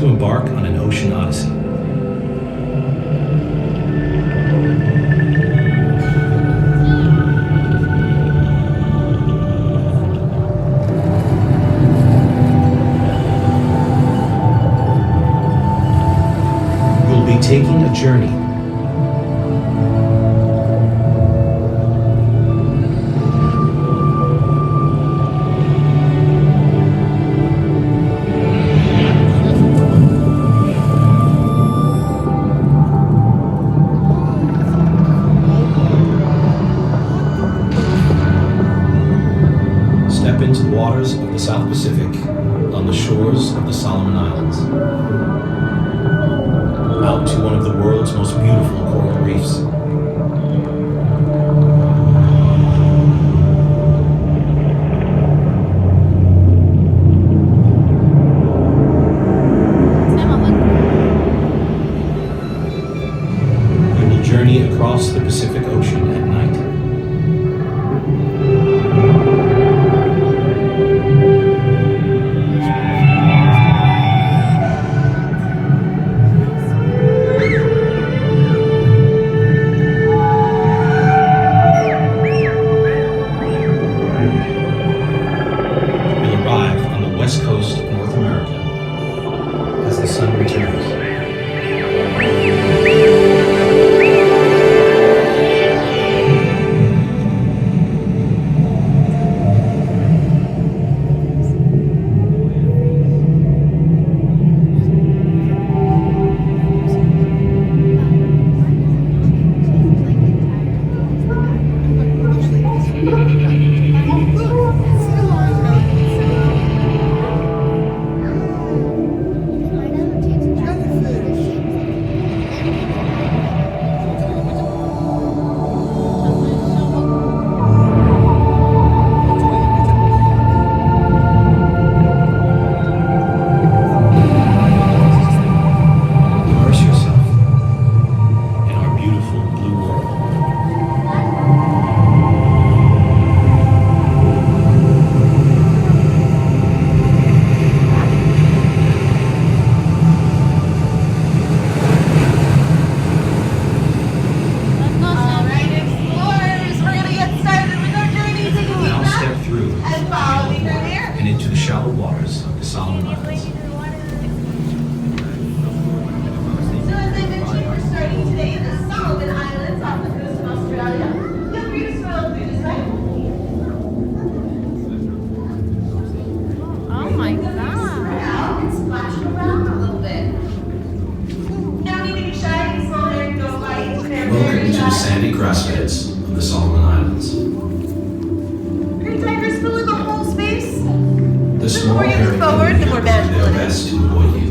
to embark on an ocean odyssey. You'll be taking a journey. Step into the waters of the South Pacific on the shores of the Solomon Islands. Out to one of the world's most beautiful coral reefs. You will journey across the Pacific Ocean at night. West coast of North America as the sun returns. And into the shallow waters of the Solomon Islands. So as I mentioned, we're starting today in the Solomon Islands off the coast of Australia. Feel free to stroll through this way. Oh my God. Out and splash around a little bit. No need to be shy, slow there, go light. Welcome to the sandy grassbeds of the Solomon Islands. Great divers fill in the whole space. The small more you move forward, the more magical their it is. best to avoid you.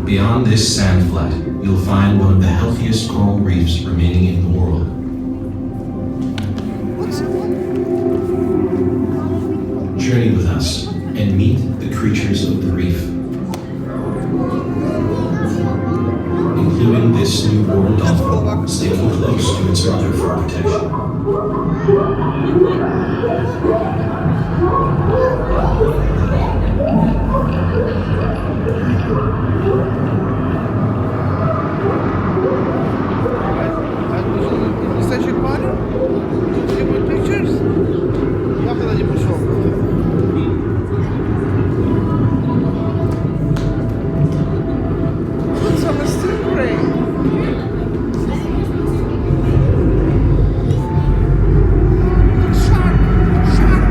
Beyond this sand flat, you'll find one of the healthiest coral reefs remaining in the world. Journey with us and meet the creatures of the reef, including this newborn dolphin sticking close to its mother for protection. Настоящий парень? Требует pictures? Я туда не пришел. Looks on the stingray. Shark! Shark!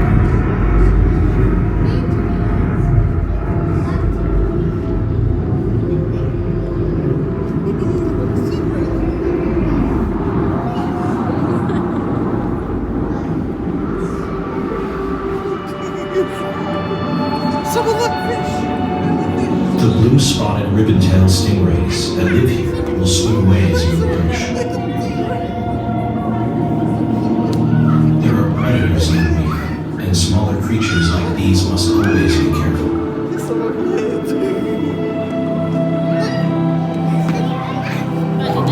The blue-spotted ribbon-tailed stingrays that live here will swim away as you approach. There are predators in the reef, and smaller creatures like these must always be careful. But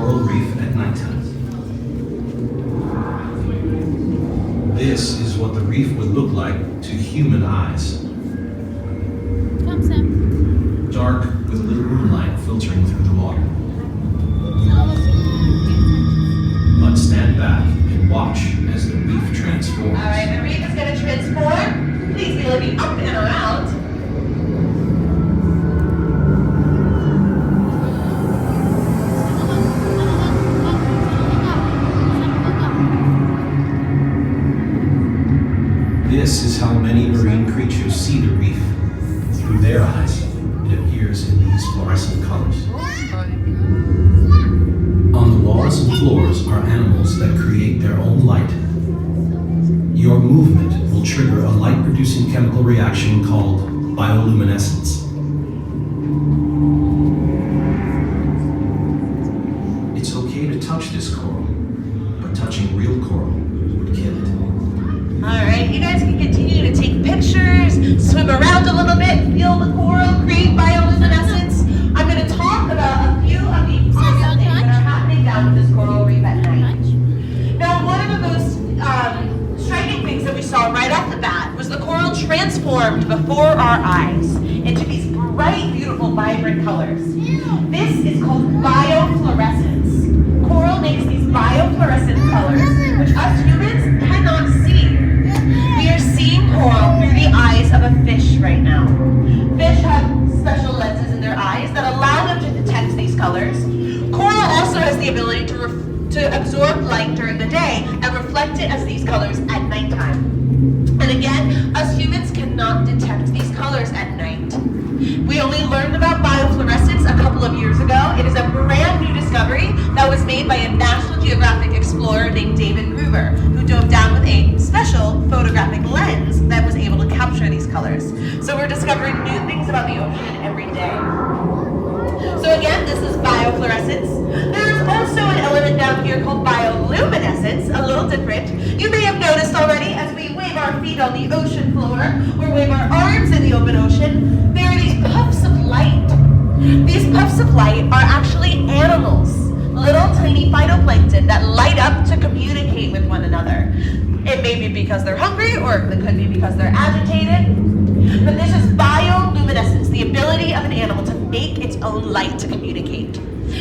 coral reef at nighttime. This is what the reef would look like to human eyes. Come, Sam. Dark with a little moonlight filtering through the water. But stand back and watch as the reef transforms. All right, the reef is going to transform. Please be looking up and around. This is how many marine creatures see the reef. Through their eyes, it appears in these fluorescent colors. On the walls and floors are animals that create their own light. Your movement will trigger a light-producing chemical reaction called bioluminescence. It's okay to touch this coral, but touching real coral would kill it. All right, you guys can continue to take pictures, swim around a little bit, feel the coral, create bioluminescence. I'm going to talk about a few of the awesome things that are happening down at this coral reef at night. Now, one of the most striking things that we saw right off the bat was the coral transformed before our eyes into these bright, beautiful, vibrant colors. This is called biofluorescence. Coral makes these biofluorescent colors, which us humans cannot see. We are seeing coral through the eyes of a fish right now. Fish have special lenses in their eyes that allow them to detect these colors. Coral also has the ability to absorb light during the day and reflect it as these colors at nighttime. And again, us humans cannot detect these colors at night. We only learned about biofluorescence a couple of years ago. It is a brand new discovery that was made by a National Geographic explorer named David Gruber, who dove down with a special photographic lens that was able to capture these colors. So we're discovering new things about the ocean every day. So again, this is biofluorescence. There's also an element down here called bioluminescence, a little different. You may have noticed already as we wave our feet on the ocean floor or wave our arms in the open ocean, there are these puffs of light. These puffs of light are actually animals, little tiny phytoplankton that light up to communicate with one another. It may be because they're hungry, or it could be because they're agitated. But this is bioluminescence, the ability of an animal to make its own light to communicate.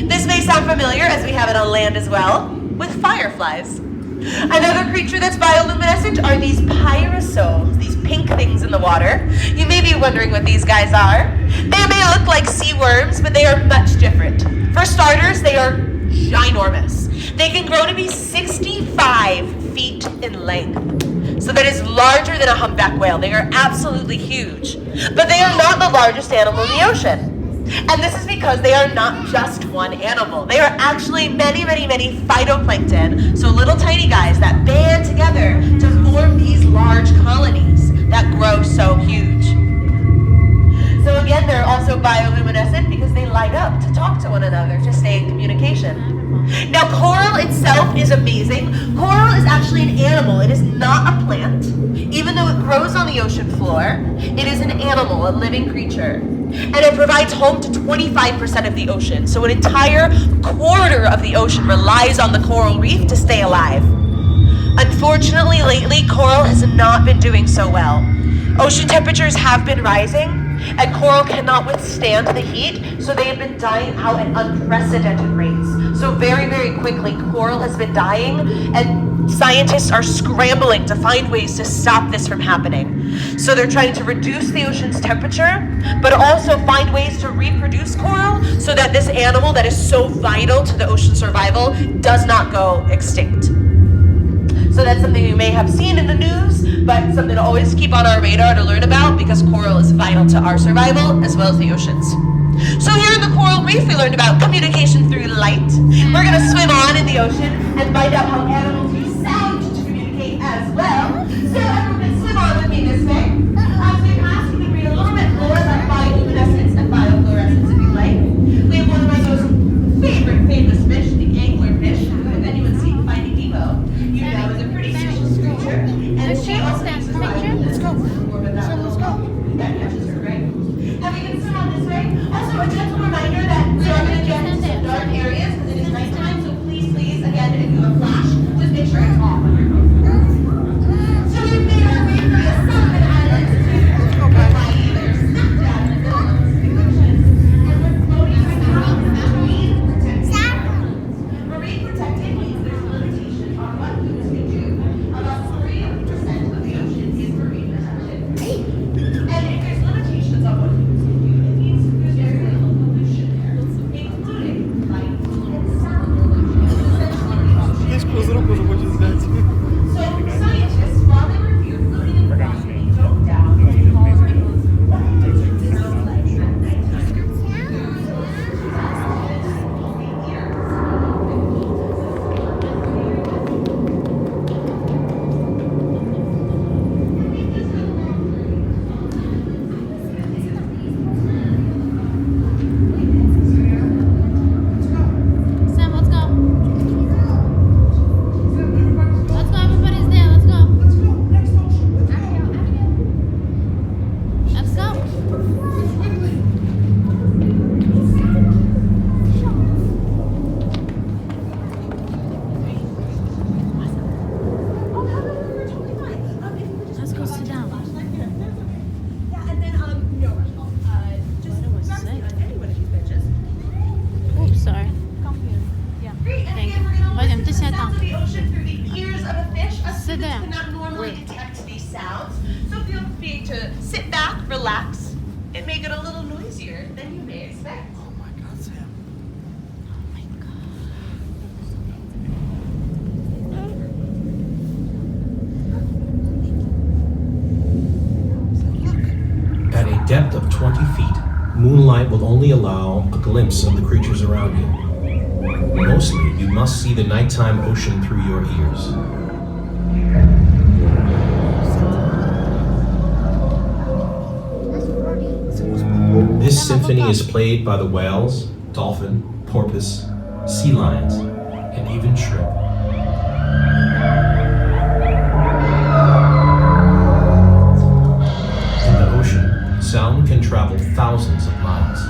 This may sound familiar, as we have it on land as well, with fireflies. Another creature that's bioluminescent are these pyrosomes, these pink things in the water. You may be wondering what these guys are. They may look like sea worms, but they are much different. For starters, they are ginormous. They can grow to be 65 feet in length. So that is larger than a humpback whale. They are absolutely huge. But they are not the largest animal in the ocean. And this is because they are not just one animal. They are actually many, many, many phytoplankton, so little tiny guys that band together to form these large colonies that grow so huge. So again, they're also bioluminescent because they light up to talk to one another, to stay in communication. Now, coral itself is amazing. Coral is actually an animal. It is not a plant. Even though it grows on the ocean floor, it is an animal, a living creature. And it provides home to 25% of the ocean. So an entire quarter of the ocean relies on the coral reef to stay alive. Unfortunately, lately, coral has not been doing so well. Ocean temperatures have been rising, and coral cannot withstand the heat, so they have been dying out at unprecedented rates. So very, very quickly, coral has been dying, and scientists are scrambling to find ways to stop this from happening. So they're trying to reduce the ocean's temperature, but also find ways to reproduce coral so that this animal that is so vital to the ocean's survival does not go extinct. So that's something you may have seen in the news, but something to always keep on our radar to learn about because coral is vital to our survival as well as the oceans. So here in the coral reef, we learned about communication through light. We're going to swim on in the ocean and find out how animals use sound to communicate as well. So everyone can swim on with me this way. As we pass, you can read a little bit more about bioluminescence and biofluorescence if you like. We have one of my most favorite famous fish, the anglerfish, who if anyone's seen Finding Nemo, you know is a pretty vicious creature. And she also uses bioluminescence to form a Let's go. that catches her, right? Now we can swim on this way. Also, a gentle reminder that we are going to get into some dark areas because it is nighttime, red and you have flash, just make sure it's off on your phone. So we've made our way through the Solomon Islands to Hawaii. We're smack dab in the middle of the Pacific Ocean, and we're floating right now in the marine protected area. Marine protected means there's a limitation on what humans can do. About 3% of the ocean is marine protected. And if there's limitations on what humans can do, it means there's very little pollution there, including light and sound pollution. Essentially, Десь позирок може бути здати. so scientists, while they review floating in velocity, dove down and called it what does it sound like at nighttime? Sam, let's go. Let's go, everybody's there. Let's go. Let's go. Let's go sit down. Yeah, and then, no rush at all. Just grab a seat on any one of these benches. Oops, sorry. Great, and Thank again, you. we're gonna William, listen to just the sit sounds down. of the ocean through the ears of a fish. Us Sit humans down. cannot normally detect these sounds, so feel free to sit back, relax. It may get a little noisier than you may expect. Oh my god, Sam. At a depth of 20 feet, moonlight will only allow a glimpse of the creatures around you. Mostly, you must see the nighttime ocean through your ears. This symphony is played by the whales, dolphin, porpoise, sea lions, and even shrimp. In the ocean, sound can travel thousands of miles.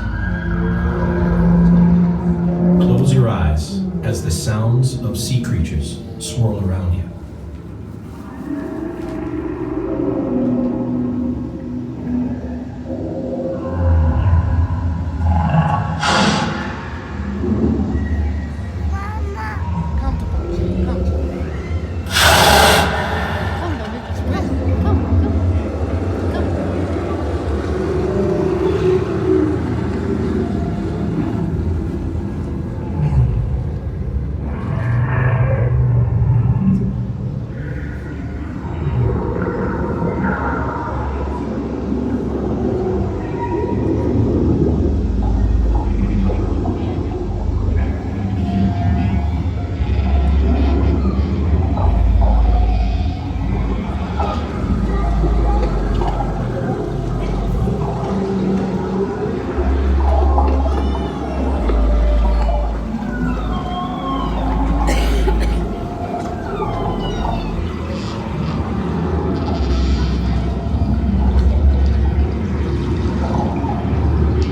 Close your eyes as the sounds of sea creatures swirl around you.